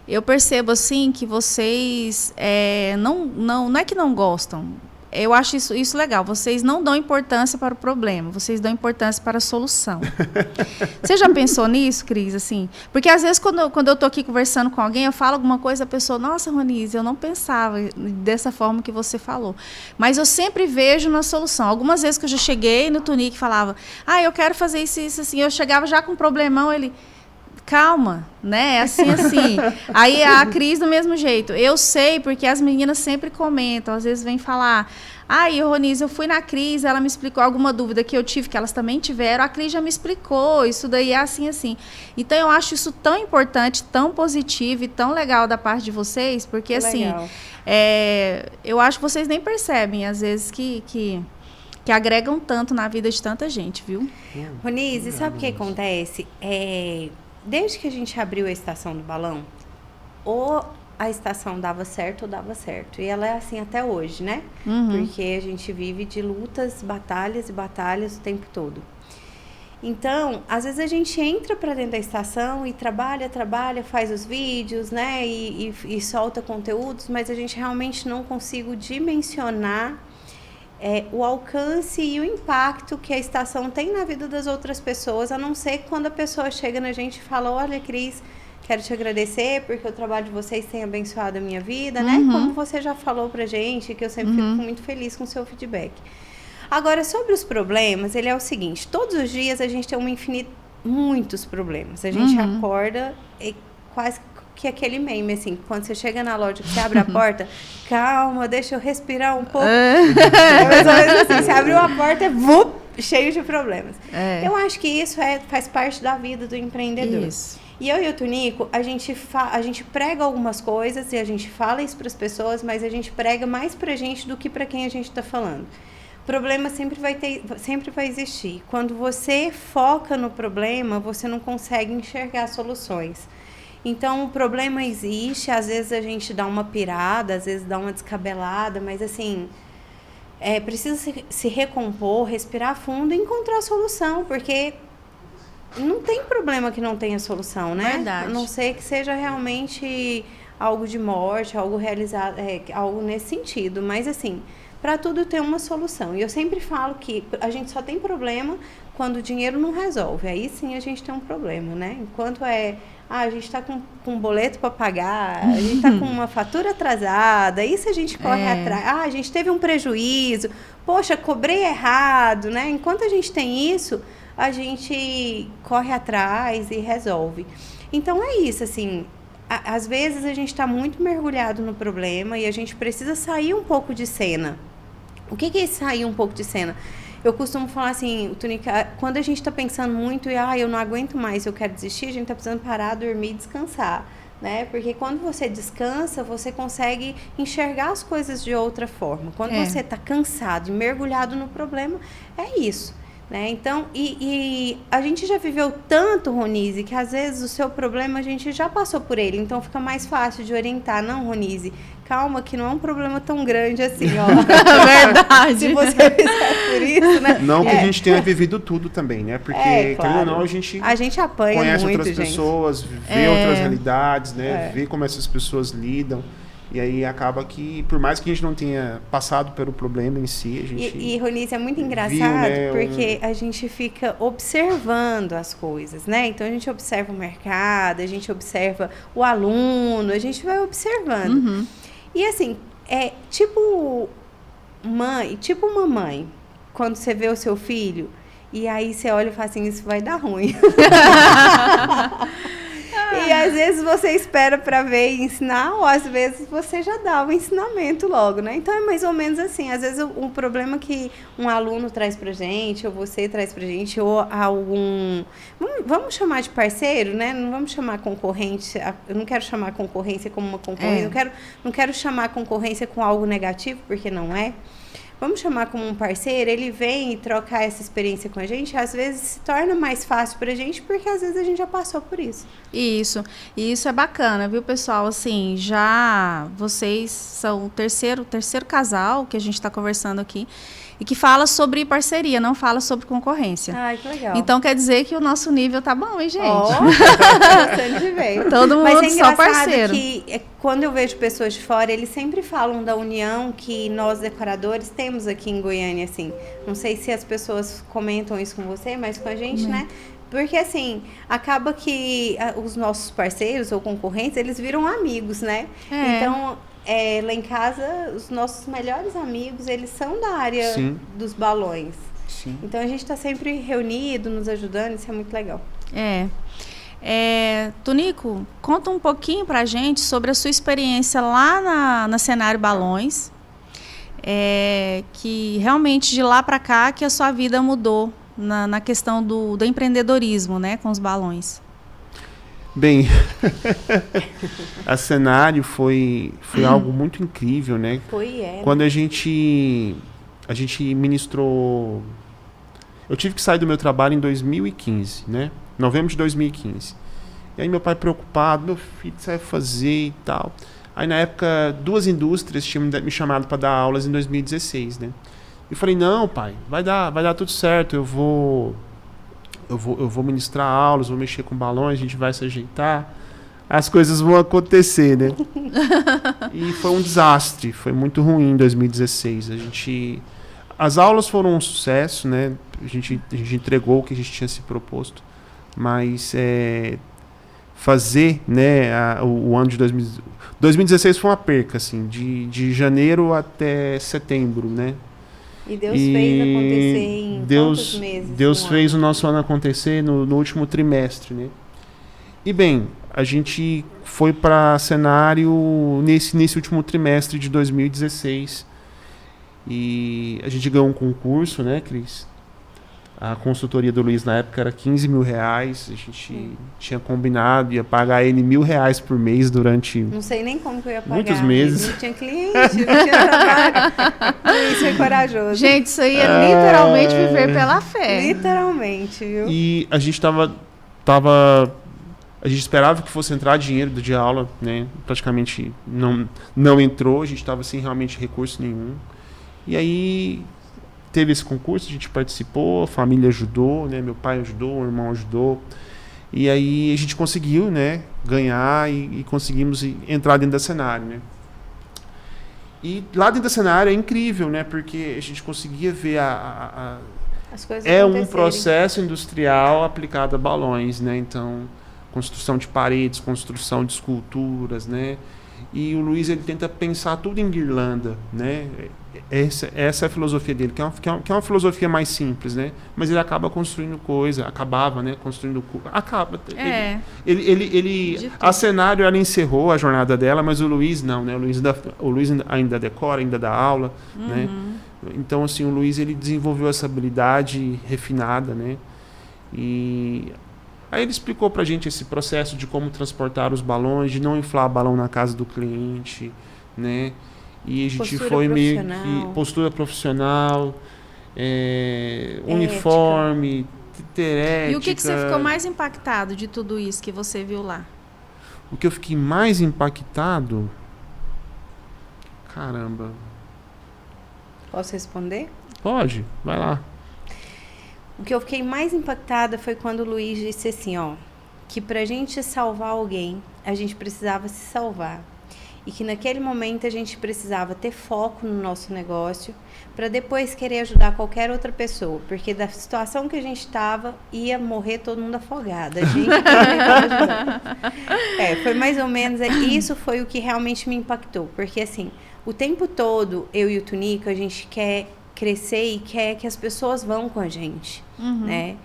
eu percebo assim que vocês não é que não gostam. Eu acho isso legal. Vocês não dão importância para o problema, vocês dão importância para a solução. Você já pensou nisso, Cris? Assim? Porque às vezes quando eu estou aqui conversando com alguém, eu falo alguma coisa, a pessoa, nossa, Ronise, eu não pensava dessa forma que você falou. Mas eu sempre vejo na solução. Algumas vezes que eu já cheguei no Tunique e falava, eu quero fazer isso, assim. Eu chegava já com um problemão, ele... Calma, né? Assim. Aí a Cris do mesmo jeito. Eu sei, porque as meninas sempre comentam, às vezes vêm falar, Ronise, eu fui na Cris, ela me explicou alguma dúvida que eu tive, que elas também tiveram, a Cris já me explicou, isso daí é assim. Então eu acho isso tão importante, tão positivo e tão legal da parte de vocês, porque assim, eu acho que vocês nem percebem, às vezes, que agregam tanto na vida de tanta gente, viu? Ronise, sabe o que acontece? Desde que a gente abriu a estação do balão, ou a estação dava certo ou dava certo. E ela é assim até hoje, né? Porque a gente vive de lutas, batalhas e batalhas o tempo todo. Então, às vezes a gente entra para dentro da estação e trabalha, faz os vídeos, né? E solta conteúdos, mas a gente realmente não consigo dimensionar o alcance e o impacto que a estação tem na vida das outras pessoas, a não ser quando a pessoa chega na gente e fala, olha, Cris, quero te agradecer porque o trabalho de vocês tem abençoado a minha vida, né? Como você já falou pra gente, que eu sempre fico muito feliz com o seu feedback. Agora, sobre os problemas, ele é o seguinte, todos os dias a gente tem muitos problemas. A gente acorda e quase que aquele meme, assim, quando você chega na loja, que você abre a porta, calma, deixa eu respirar um pouco. Mais ou menos assim, você abriu a porta, cheio de problemas. Eu acho que isso faz parte da vida do empreendedor. Isso. E eu e o Tunico, a gente prega algumas coisas e a gente fala isso para as pessoas, mas a gente prega mais pra gente do que para quem a gente está falando. Problema sempre vai existir. Quando você foca no problema, você não consegue enxergar soluções. Então, o problema existe, às vezes a gente dá uma pirada, às vezes dá uma descabelada, mas assim, precisa se recompor, respirar fundo e encontrar a solução, porque não tem problema que não tenha solução, né? Verdade. A não ser que seja realmente algo de morte, algo realizado, algo nesse sentido, mas assim, para tudo tem uma solução. E eu sempre falo que a gente só tem problema quando o dinheiro não resolve, aí sim a gente tem um problema, né? Enquanto a gente está com um boleto para pagar, a gente está com uma fatura atrasada, isso a gente corre atrás. A gente teve um prejuízo, poxa, cobrei errado, né? Enquanto a gente tem isso, a gente corre atrás e resolve. Então é isso, assim, às vezes a gente está muito mergulhado no problema e a gente precisa sair um pouco de cena. O que é sair um pouco de cena? Eu costumo falar assim, Tunica, quando a gente está pensando muito e eu não aguento mais, eu quero desistir, a gente está precisando parar, dormir e descansar, né? Porque quando você descansa, você consegue enxergar as coisas de outra forma. Quando você está cansado e mergulhado no problema, é isso. Né? Então, e a gente já viveu tanto, Ronise, que às vezes o seu problema a gente já passou por ele, então fica mais fácil de orientar. Não, Ronise, calma, que não é um problema tão grande assim, ó. Verdade. Se você fizer por isso, né? Não que a gente tenha vivido tudo também, né? Porque, claro. querendo ou não, a gente apanha conhece muito, outras gente. pessoas, vê outras realidades, né? Vê como essas pessoas lidam. E aí acaba que, por mais que a gente não tenha passado pelo problema em si, a gente... E Ronise, é muito engraçado, viu, né, porque a gente fica observando as coisas, né? Então, a gente observa o mercado, a gente observa o aluno, a gente vai observando. E assim, é tipo uma mãe, quando você vê o seu filho, e aí você olha e fala assim, isso vai dar ruim. E às vezes você espera para ver e ensinar, ou às vezes você já dá o ensinamento logo, né? Então é mais ou menos assim. Às vezes o problema que um aluno traz pra gente, ou você traz pra gente, ou algum... Vamos chamar de parceiro, né? Não vamos chamar concorrente. Eu não quero chamar a concorrência como uma concorrência. Não quero chamar a concorrência com algo negativo, porque não é. Vamos chamar como um parceiro, ele vem e trocar essa experiência com a gente, às vezes se torna mais fácil pra gente, porque às vezes a gente já passou por isso. Isso, e isso é bacana, viu, pessoal? Assim, já vocês são o terceiro casal que a gente está conversando aqui, e que fala sobre parceria, não fala sobre concorrência. Ai, que legal. Então quer dizer que o nosso nível tá bom, hein, gente? Bastante de bem. Todo mundo. Mas é só parceiro. Que quando eu vejo pessoas de fora, eles sempre falam da união que nós decoradores temos aqui em Goiânia, assim. Não sei se as pessoas comentam isso com você, mas com a gente, né? Porque, assim, acaba que os nossos parceiros ou concorrentes, eles viram amigos, né? Então... lá em casa, os nossos melhores amigos, eles são da área dos balões. Sim. Então, a gente está sempre reunido, nos ajudando, isso é muito legal. Tunico, conta um pouquinho pra gente sobre a sua experiência lá na Cenário Balões, que realmente de lá para cá que a sua vida mudou na questão do empreendedorismo, né, com os balões. Bem, a Cenário foi algo muito incrível, né? Quando a gente ministrou... Eu tive que sair do meu trabalho em 2015, né? Novembro de 2015. E aí meu pai preocupado, meu filho, o que você vai fazer e tal. Aí na época, 2 indústrias tinham me chamado para dar aulas em 2016, né? Eu falei, não, pai, vai dar tudo certo, eu vou ministrar aulas, vou mexer com balões, a gente vai se ajeitar, as coisas vão acontecer, né? E foi um desastre, foi muito ruim em 2016. As aulas foram um sucesso, né? A gente entregou o que a gente tinha se proposto, mas fazer, né, o ano de 2016 foi uma perca, assim, de janeiro até setembro, né? E Deus fez acontecer em quantos meses? Deus fez o nosso ano acontecer no último trimestre, né? E bem, a gente foi para Cenário nesse último trimestre de 2016 e a gente ganhou um concurso, né, Cris? A consultoria do Luiz na época era R$15.000. A gente tinha combinado, ia pagar ele R$1.000 por mês durante... Não sei nem como que eu ia pagar. Muitos meses. Não tinha cliente, não tinha trabalho. Isso é corajoso. Gente, isso aí é literalmente viver pela fé. Literalmente, viu? E a gente a gente esperava que fosse entrar dinheiro de aula, né? Praticamente não entrou, a gente estava sem realmente recurso nenhum. E aí... Teve esse concurso, a gente participou, a família ajudou, né? Meu pai ajudou, o irmão ajudou. E aí a gente conseguiu, né, ganhar e conseguimos entrar dentro da Cenário, né? E lá dentro da Cenário é incrível, né? Porque a gente conseguia ver as coisas um processo industrial aplicado a balões, né? Então, construção de paredes, construção de esculturas, né? E o Luiz, ele tenta pensar tudo em guirlanda, né? Essa é a filosofia dele, que é uma filosofia mais simples, né? Mas ele acaba construindo acabava, né? Construindo a Cenário, ela encerrou a jornada dela, mas o Luiz não, né? O Luiz ainda decora, ainda dá aula, né? Então, assim, o Luiz, ele desenvolveu essa habilidade refinada, né? E aí ele explicou pra gente esse processo de como transportar os balões, de não inflar balão na casa do cliente, né? E a gente foi meio que postura profissional. uniforme, ter ética. E o que você ficou mais impactado de tudo isso que você viu lá? O que eu fiquei mais impactado... Caramba. Posso responder? Pode, vai lá. O que eu fiquei mais impactada foi quando o Luiz disse assim, ó, que pra gente salvar alguém, a gente precisava se salvar. E que naquele momento a gente precisava ter foco no nosso negócio para depois querer ajudar qualquer outra pessoa. Porque da situação que a gente estava, ia morrer todo mundo afogado. A gente foi mais ou menos, isso foi o que realmente me impactou. Porque assim, o tempo todo, eu e o Tunico, a gente quer crescer e quer que as pessoas vão com a gente, né?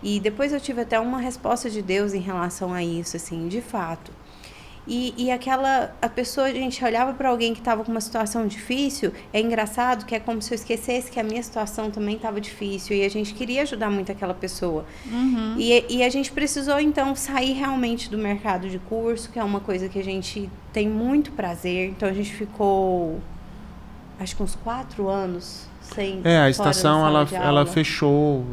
E depois eu tive até uma resposta de Deus em relação a isso, assim, de fato. E a pessoa, a gente olhava para alguém que estava com uma situação difícil, é engraçado que é como se eu esquecesse que a minha situação também estava difícil e a gente queria ajudar muito aquela pessoa. E a gente precisou, então, sair realmente do mercado de curso, que é uma coisa que a gente tem muito prazer. Então, a gente ficou, acho que uns 4 anos sem... a estação, ela fechou,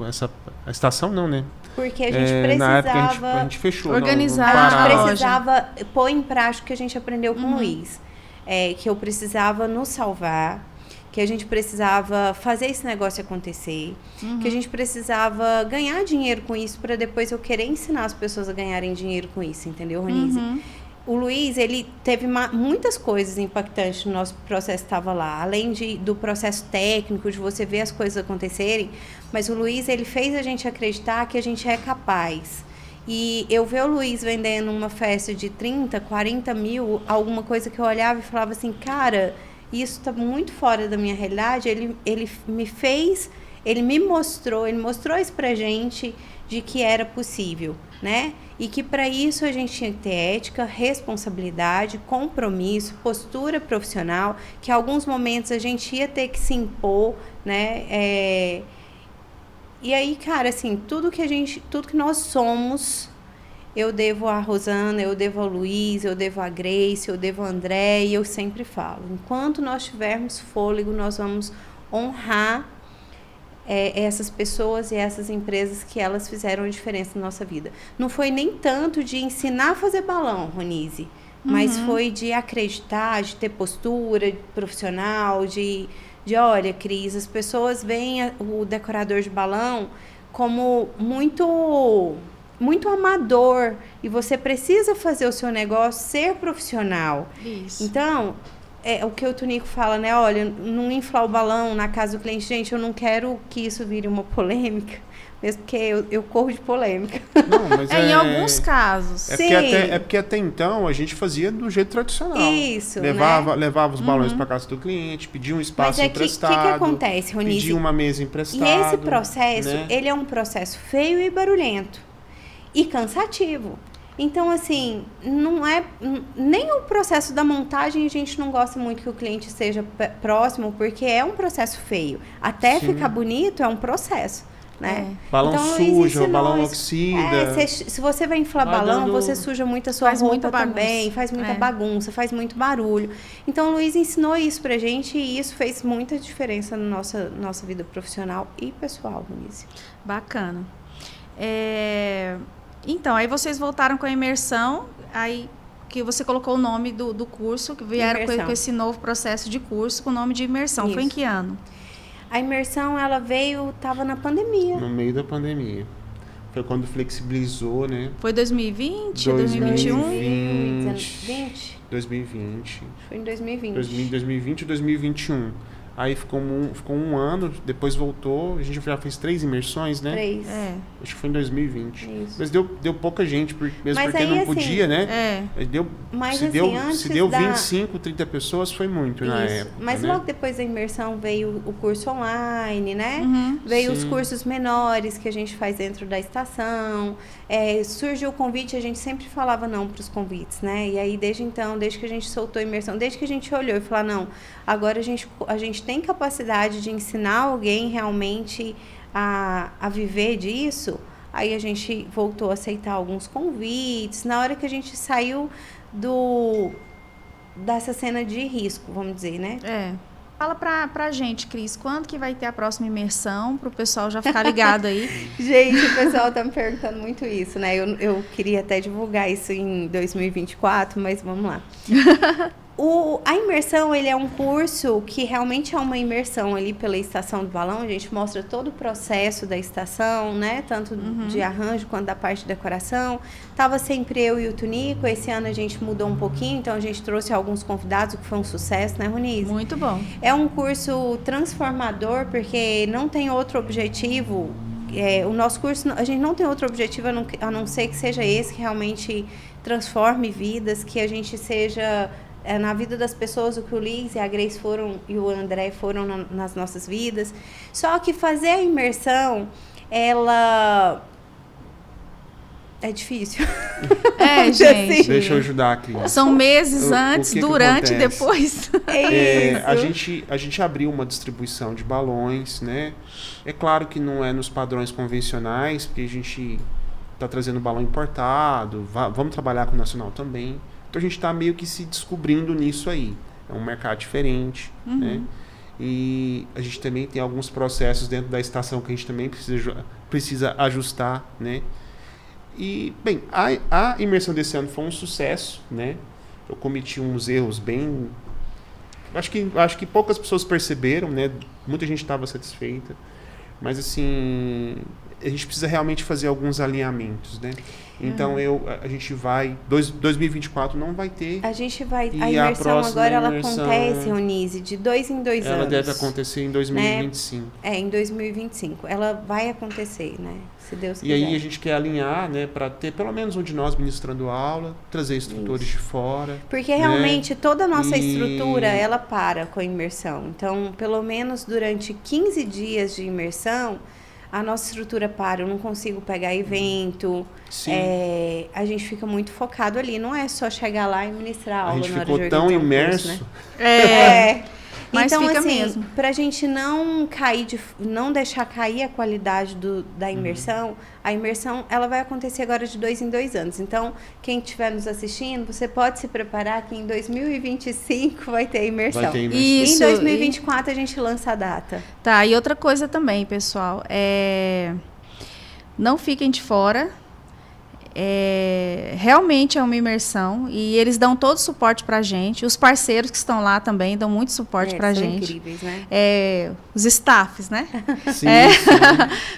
a estação não, né? Porque a gente precisava... Na época a gente fechou. Organizar a gente precisava pôr em prática o que a gente aprendeu com o Luiz. Que eu precisava nos salvar, que a gente precisava fazer esse negócio acontecer, que a gente precisava ganhar dinheiro com isso para depois eu querer ensinar as pessoas a ganharem dinheiro com isso, entendeu, Ronise? O Luiz, ele teve muitas coisas impactantes no nosso processo que estava lá. Além do processo técnico, de você ver as coisas acontecerem. Mas o Luiz, ele fez a gente acreditar que a gente é capaz. E eu ver o Luiz vendendo uma festa de 30, 40 mil, alguma coisa que eu olhava e falava assim, cara, isso está muito fora da minha realidade. Ele me mostrou isso pra gente de que era possível, né? E que para isso a gente tinha que ter ética, responsabilidade, compromisso, postura profissional, que em alguns momentos a gente ia ter que se impor, né? E aí, cara, assim, tudo que nós somos, eu devo a Rosana, eu devo ao Luiz, eu devo a Grace, eu devo ao André, e eu sempre falo, enquanto nós tivermos fôlego, nós vamos honrar essas pessoas e essas empresas que elas fizeram a diferença na nossa vida. Não foi nem tanto de ensinar a fazer balão, Ronise, mas foi de acreditar, de ter postura profissional, de olha, Cris, as pessoas veem o decorador de balão como muito amador e você precisa fazer o seu negócio ser profissional. Isso. Então, o que o Tunico fala, né? Olha, não inflar o balão na casa do cliente. Gente, eu não quero que isso vire uma polêmica, mesmo porque eu corro de polêmica. Não, mas em alguns casos. Sim. Porque até então a gente fazia do jeito tradicional. Isso, levava os balões para casa do cliente, pedia um espaço emprestado. Mas o que acontece, Ronise? Pedia uma mesa emprestada. E esse processo, né? ele é um processo feio e barulhento. E cansativo. Então, assim, não é... Nem o processo da montagem a gente não gosta muito que o cliente esteja próximo, porque é um processo feio. Até ficar bonito é um processo, né? Balão então, suja, balão oxida. Se você vai inflar balão, você suja muito a sua roupa também, faz muita bagunça, faz muito barulho. Então, o Luiz ensinou isso pra gente e isso fez muita diferença na nossa vida profissional e pessoal, Luiz. Bacana. Então, aí vocês voltaram com a imersão, aí que você colocou o nome do curso, que vieram com esse novo processo de curso com o nome de imersão. Isso. Foi em que ano? A imersão, ela estava na pandemia. No meio da pandemia. Foi quando flexibilizou, né? Foi 2020, 2021? 2020. Foi em 2020. 2020 e 2021. Aí ficou um ano, depois voltou. A gente já fez 3 imersões, né? 3. Acho que foi em 2020. Isso. Mas deu pouca gente, mesmo porque aí, não assim, podia, né? Se deu 25, 30 pessoas, foi muito na época. Mas né? logo depois da imersão veio o curso online, né? Veio os cursos menores que a gente faz dentro da estação. Surgiu o convite, a gente sempre falava não para os convites, né? E aí, desde então, desde que a gente soltou a imersão, desde que a gente olhou e falou, não, agora a gente tem capacidade de ensinar alguém realmente a viver disso, aí a gente voltou a aceitar alguns convites. Na hora que a gente saiu dessa cena de risco, vamos dizer, né? Fala pra gente, Cris, quando que vai ter a próxima imersão, para o pessoal já ficar ligado aí? Gente, o pessoal tá me perguntando muito isso, né? Eu queria até divulgar isso em 2024, mas vamos lá. A imersão, ele é um curso que realmente é uma imersão ali pela Estação do Balão. A gente mostra todo o processo da estação, né? Tanto de arranjo quanto da parte de decoração. Tava sempre eu e o Tunico. Esse ano a gente mudou um pouquinho, então a gente trouxe alguns convidados, o que foi um sucesso, né, Ronise? Muito bom. É um curso transformador, porque não tem outro objetivo. O nosso curso, a gente não tem outro objetivo a não ser que seja esse, que realmente transforme vidas, que a gente seja... na vida das pessoas, o que o Liz e a Grace foram e o André foram nas nossas vidas. Só que fazer a imersão, ela é difícil. Gente. Deixa eu ajudar aqui. São meses antes, durante e depois. A gente abriu uma distribuição de balões, né? É claro que não é nos padrões convencionais, porque a gente está trazendo balão importado, vamos trabalhar com o nacional também. Então a gente está meio que se descobrindo nisso aí. É um mercado diferente, né? E a gente também tem alguns processos dentro da estação que a gente também precisa ajustar, né? E, bem, a imersão desse ano foi um sucesso, né? Eu cometi uns erros bem... Acho que poucas pessoas perceberam, né? Muita gente estava satisfeita. Mas, assim... a gente precisa realmente fazer alguns alinhamentos, né? Então, a gente vai... 2024 não vai ter. A gente vai... A imersão agora, ela acontece, Ronise, de 2 em 2 anos. Ela deve acontecer em 2025. Né? Em 2025. Ela vai acontecer, né? Se Deus quiser. E aí a gente quer alinhar, né? Para ter pelo menos um de nós ministrando aula, trazer instrutores de fora. Porque realmente toda a nossa estrutura, ela para com a imersão. Então, pelo menos durante 15 dias de imersão... a nossa estrutura para, eu não consigo pegar evento, a gente fica muito focado ali, não é só chegar lá e ministrar aula. A gente na hora ficou de tão imerso. Curso, né? Mas então, fica assim, mesmo. pra gente não deixar cair a qualidade da imersão, a imersão, ela vai acontecer agora de 2 em 2 anos. Então, quem estiver nos assistindo, você pode se preparar que em 2025 vai ter a imersão. Vai ter imersão. E em 2024 a gente lança a data. Tá, e outra coisa também, pessoal, não fiquem de fora. Realmente é uma imersão e eles dão todo o suporte pra gente. Os parceiros que estão lá também dão muito suporte pra gente. São incríveis, né? Os staffs, né? Sim,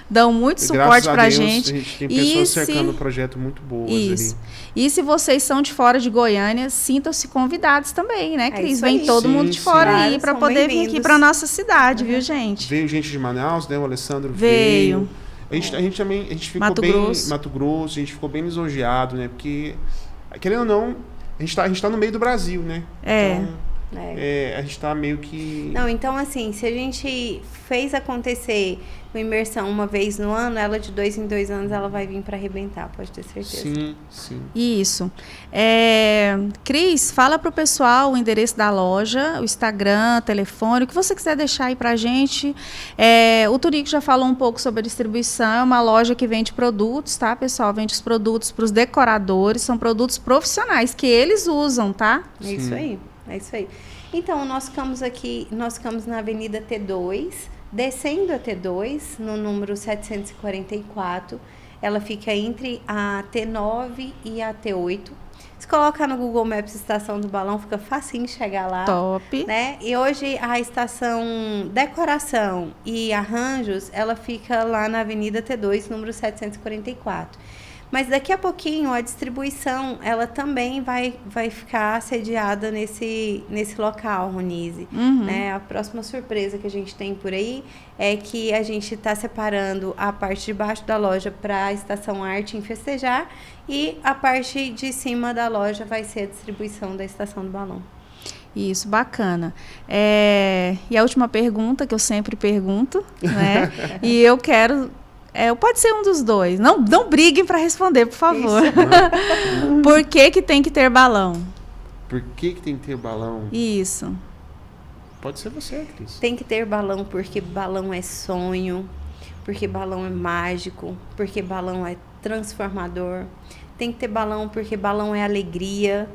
dão muito suporte pra gente. A gente tem pessoas cercando o projeto muito boas ali. E se vocês são de fora de Goiânia, sintam-se convidados também, né, Cris? Vem aí. todo mundo de fora aí para poder vir aqui para nossa cidade, viu, gente? Veio gente de Manaus, né? O Alessandro veio. A gente ficou Mato Grosso, a gente ficou bem lisonjeado, né? Porque, querendo ou não, a gente tá no meio do Brasil, né? Então, a gente tá meio que... Não, então assim, se a gente fez acontecer uma imersão uma vez no ano, ela de 2 em 2 anos, ela vai vir para arrebentar, pode ter certeza. Sim. Isso. Cris, fala pro pessoal o endereço da loja, o Instagram, telefone, o que você quiser deixar aí pra gente. O Tunico já falou um pouco sobre a distribuição, é uma loja que vende produtos, tá, pessoal? Vende os produtos pros decoradores, são produtos profissionais que eles usam, tá? É isso aí. Então, nós ficamos na Avenida T2, descendo a T2, no número 744. Ela fica entre a T9 e a T8. Se colocar no Google Maps Estação do Balão, fica facinho chegar lá. Top. Né? E hoje a estação Decoração e Arranjos, ela fica lá na Avenida T2, número 744. Mas daqui a pouquinho a distribuição, ela também vai ficar sediada nesse local, Ronise. Né? A próxima surpresa que a gente tem por aí é que a gente está separando a parte de baixo da loja para a Estação Arte em Festejar e a parte de cima da loja vai ser a distribuição da Estação do Balão. Isso, bacana. E a última pergunta que eu sempre pergunto, né? E eu quero... pode ser um dos dois. Não briguem para responder, por favor. Por que tem que ter balão? Por que tem que ter balão? Isso. Pode ser você, Cris. Tem que ter balão porque balão é sonho, porque balão é mágico, porque balão é transformador. Tem que ter balão porque balão é alegria.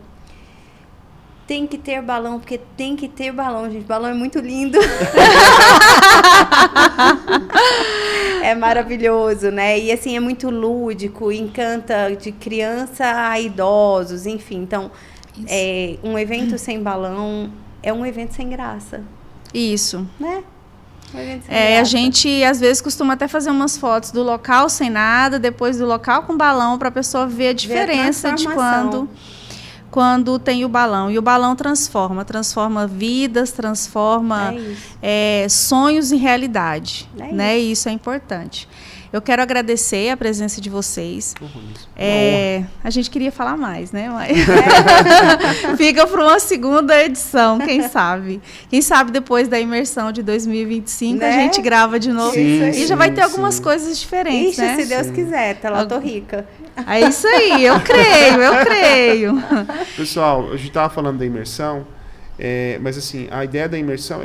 tem que ter balão, porque tem que ter balão, gente. Balão é muito lindo. É maravilhoso, né? E assim, é muito lúdico, encanta de criança a idosos, enfim. Então, um evento sem balão é um evento sem graça. Isso. Né? Um evento sem graça. A gente, às vezes, costuma até fazer umas fotos do local sem nada, depois do local com balão, para a pessoa ver a diferença de quando tem o balão. E o balão transforma vidas, transforma sonhos em realidade. Né? E isso é importante. Eu quero agradecer a presença de vocês. A gente queria falar mais, né? Mas fica para uma segunda edição, quem sabe? Quem sabe depois da imersão de 2025 a gente grava de novo. E já vai ter algumas coisas diferentes, né? Se Deus quiser, tá lá, eu tô rica. É isso aí, eu creio. Pessoal, a gente estava falando da imersão, mas assim, a ideia da imersão,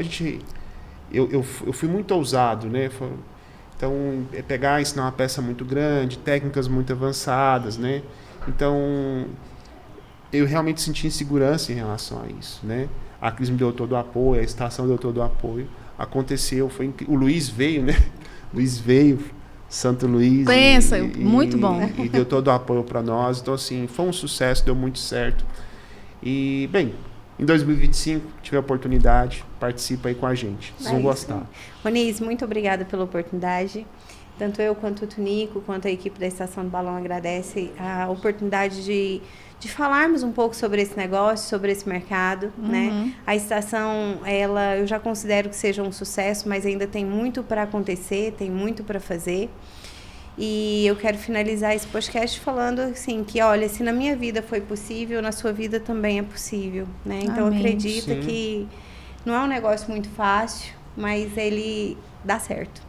eu fui muito ousado, né? Então, pegar e ensinar uma peça muito grande, técnicas muito avançadas, né? Então, eu realmente senti insegurança em relação a isso, né? A Cris me deu todo o apoio, a estação deu todo o apoio. Aconteceu, o Luiz veio, né? Luiz veio, Santo Luiz. Muito bom. E deu todo o apoio para nós. Então, assim, foi um sucesso, deu muito certo. E, bem, em 2025, tiver oportunidade, participa aí com a gente. Vocês vão gostar. Roniz, muito obrigada pela oportunidade. Tanto eu quanto o Tunico, quanto a equipe da Estação do Balão agradece a oportunidade de falarmos um pouco sobre esse negócio, sobre esse mercado, né? A estação, eu já considero que seja um sucesso, mas ainda tem muito para acontecer, tem muito para fazer. E eu quero finalizar esse podcast falando assim, que olha, se na minha vida foi possível, na sua vida também é possível, né? Então acredita que não é um negócio muito fácil, mas ele dá certo.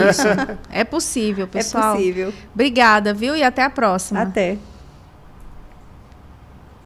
Isso, é possível, pessoal. É possível. Obrigada, viu? E até a próxima. Até.